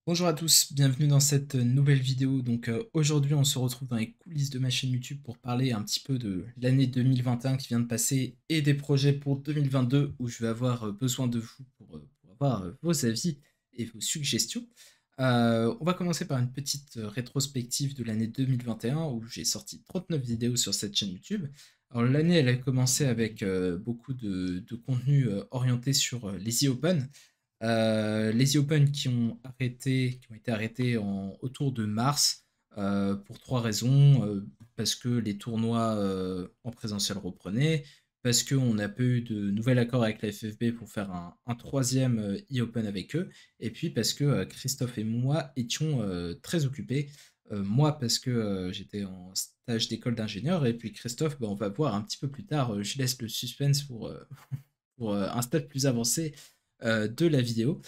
Bonjour à tous, bienvenue dans cette nouvelle vidéo. Aujourd'hui on se retrouve dans les coulisses de ma chaîne YouTube pour parler un petit peu de l'année 2021 qui vient de passer et des projets pour 2022 où je vais avoir besoin de vous pour avoir vos avis et vos suggestions. On va commencer par une petite rétrospective de l'année 2021 où j'ai sorti 39 vidéos sur cette chaîne YouTube. Alors l'année elle a commencé avec beaucoup de contenu orienté sur les e-Open. Les Open qui ont été arrêtés autour de mars pour trois raisons. Parce que les tournois en présentiel reprenaient, parce qu'on n'a pas eu de nouvel accord avec la FFB pour faire un troisième e-Open avec eux, et puis parce que Christophe et moi étions très occupés. Moi parce que j'étais en stage d'école d'ingénieur, et puis Christophe, on va voir un petit peu plus tard, je laisse le suspense pour un stade plus avancé de la vidéo.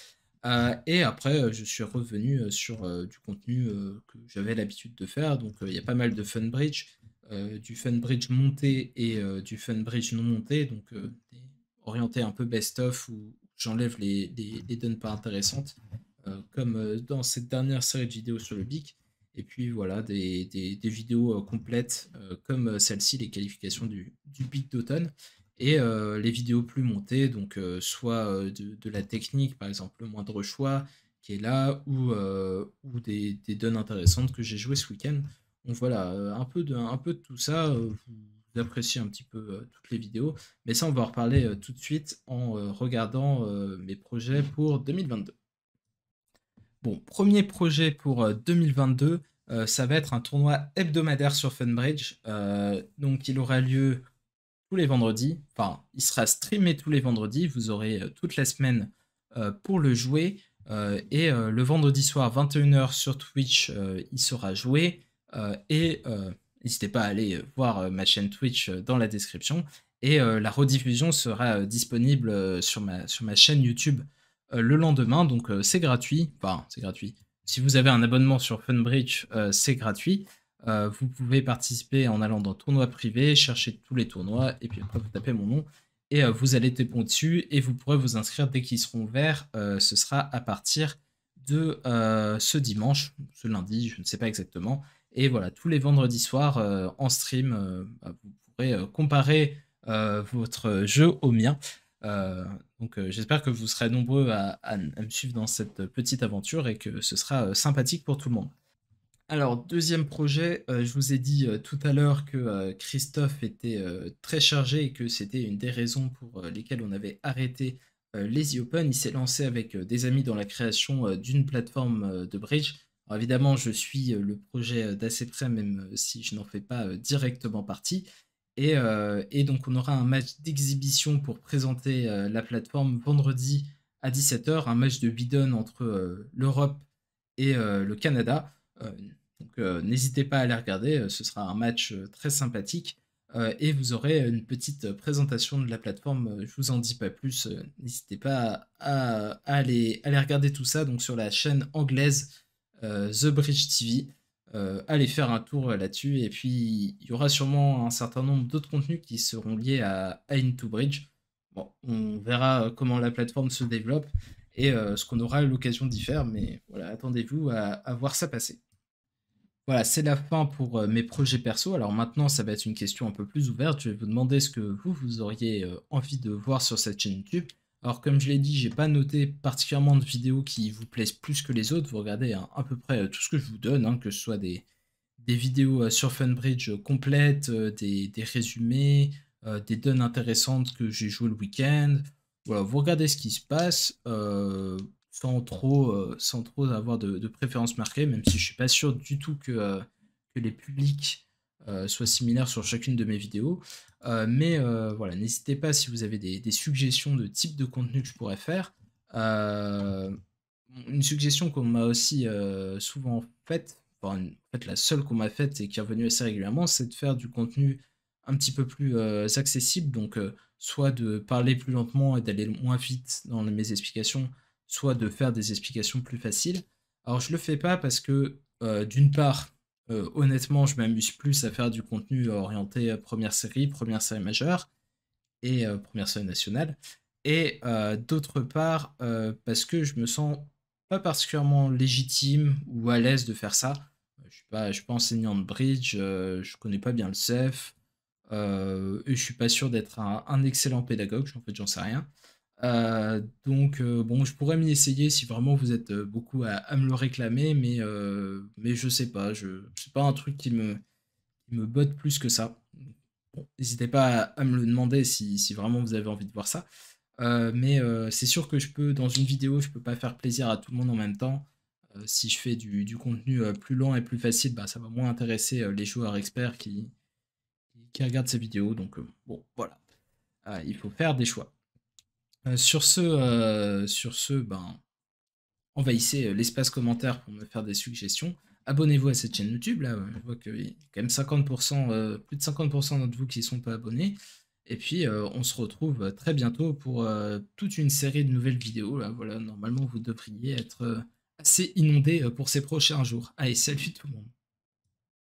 Et après, je suis revenu sur du contenu que j'avais l'habitude de faire. Il y a pas mal de fun bridge, du fun bridge monté et du fun bridge non monté, orienté un peu best-of où j'enlève les donnes pas intéressantes, comme dans cette dernière série de vidéos sur le BIC. Et puis voilà, des vidéos complètes comme celle-ci, les qualifications du BIC d'automne. Et les vidéos plus montées, soit de la technique, par exemple le moindre choix qui est là, ou des donnes intéressantes que j'ai jouées ce week-end. Donc voilà, un peu de tout ça, vous appréciez un petit peu toutes les vidéos, mais ça on va en reparler tout de suite en regardant mes projets pour 2022. Bon, premier projet pour 2022, ça va être un tournoi hebdomadaire sur Funbridge. Donc il aura lieu tous les vendredis. Enfin, il sera streamé tous les vendredis. Vous aurez toute la semaine pour le jouer. Le vendredi soir, 21 h sur Twitch, il sera joué. N'hésitez pas à aller voir ma chaîne Twitch dans la description. La rediffusion sera disponible sur ma chaîne YouTube le lendemain. C'est gratuit. Enfin, c'est gratuit. Si vous avez un abonnement sur Funbridge, c'est gratuit. Vous pouvez participer en allant dans tournoi privé, chercher tous les tournois, et puis après vous tapez mon nom, et vous allez taper dessus, et vous pourrez vous inscrire dès qu'ils seront ouverts. Ce sera à partir de ce dimanche, ce lundi, je ne sais pas exactement. Et voilà, tous les vendredis soirs en stream, vous pourrez comparer votre jeu au mien. J'espère que vous serez nombreux à me suivre dans cette petite aventure et que ce sera sympathique pour tout le monde. Alors, deuxième projet, je vous ai dit tout à l'heure que Christophe était très chargé et que c'était une des raisons pour lesquelles on avait arrêté les e-Open. Il s'est lancé avec des amis dans la création d'une plateforme de bridge. Alors évidemment, je suis le projet d'assez près, même si je n'en fais pas directement partie. Et donc, on aura un match d'exhibition pour présenter la plateforme vendredi à 17 h, un match de bidon entre l'Europe et le Canada. Euh, N'hésitez pas à aller regarder, ce sera un match très sympathique. Et vous aurez une petite présentation de la plateforme, je vous en dis pas plus, n'hésitez pas à aller regarder tout ça donc sur la chaîne anglaise The Bridge TV. Allez faire un tour là-dessus, et puis il y aura sûrement un certain nombre d'autres contenus qui seront liés à Into Bridge. Bon, on verra comment la plateforme se développe et ce qu'on aura l'occasion d'y faire, mais voilà, attendez-vous à voir ça passer. Voilà, c'est la fin pour mes projets perso. Alors maintenant, ça va être une question un peu plus ouverte. Je vais vous demander ce que vous auriez envie de voir sur cette chaîne YouTube. Alors comme je l'ai dit, j'ai pas noté particulièrement de vidéos qui vous plaisent plus que les autres. Vous regardez à peu près tout ce que je vous donne, hein, que ce soit des vidéos sur Funbridge complètes, des résumés, des donnes intéressantes que j'ai joué le week-end. Voilà, vous regardez ce qui se passe sans trop avoir de préférence marquée, même si je suis pas sûr du tout que les publics soient similaires sur chacune de mes vidéos. Voilà, n'hésitez pas si vous avez des suggestions de type de contenu que je pourrais faire. Euh, une suggestion qu'on m'a aussi souvent faite, enfin, en fait la seule qu'on m'a faite et qui est revenue assez régulièrement, c'est de faire du contenu un petit peu plus accessible, soit de parler plus lentement et d'aller moins vite dans mes explications, soit de faire des explications plus faciles. Alors je le fais pas parce que d'une part, honnêtement, je m'amuse plus à faire du contenu orienté première série majeure et première série nationale, et d'autre part parce que je me sens pas particulièrement légitime ou à l'aise de faire ça. Je suis pas enseignant de bridge, je connais pas bien le CEF, et je suis pas sûr d'être un excellent pédagogue, en fait, j'en sais rien. Donc bon, je pourrais m'y essayer si vraiment vous êtes, beaucoup à me le réclamer, mais je sais pas, c'est pas un truc qui me botte plus que ça. Bon, n'hésitez pas à me le demander si vraiment vous avez envie de voir ça. Mais c'est sûr que dans une vidéo, je peux pas faire plaisir à tout le monde en même temps. Si je fais du contenu plus lent et plus facile, bah, ça va moins intéresser les joueurs experts qui regardent ces vidéos. Donc bon, voilà. Il faut faire des choix. Sur ce, ben, envahissez l'espace commentaire pour me faire des suggestions. Abonnez-vous à cette chaîne YouTube, là, je vois qu'il y a quand même 50%, plus de 50% d'entre vous qui ne sont pas abonnés. Et puis, on se retrouve très bientôt pour toute une série de nouvelles vidéos. Là, voilà, normalement, vous devriez être assez inondés pour ces prochains jours. Allez, salut tout le monde.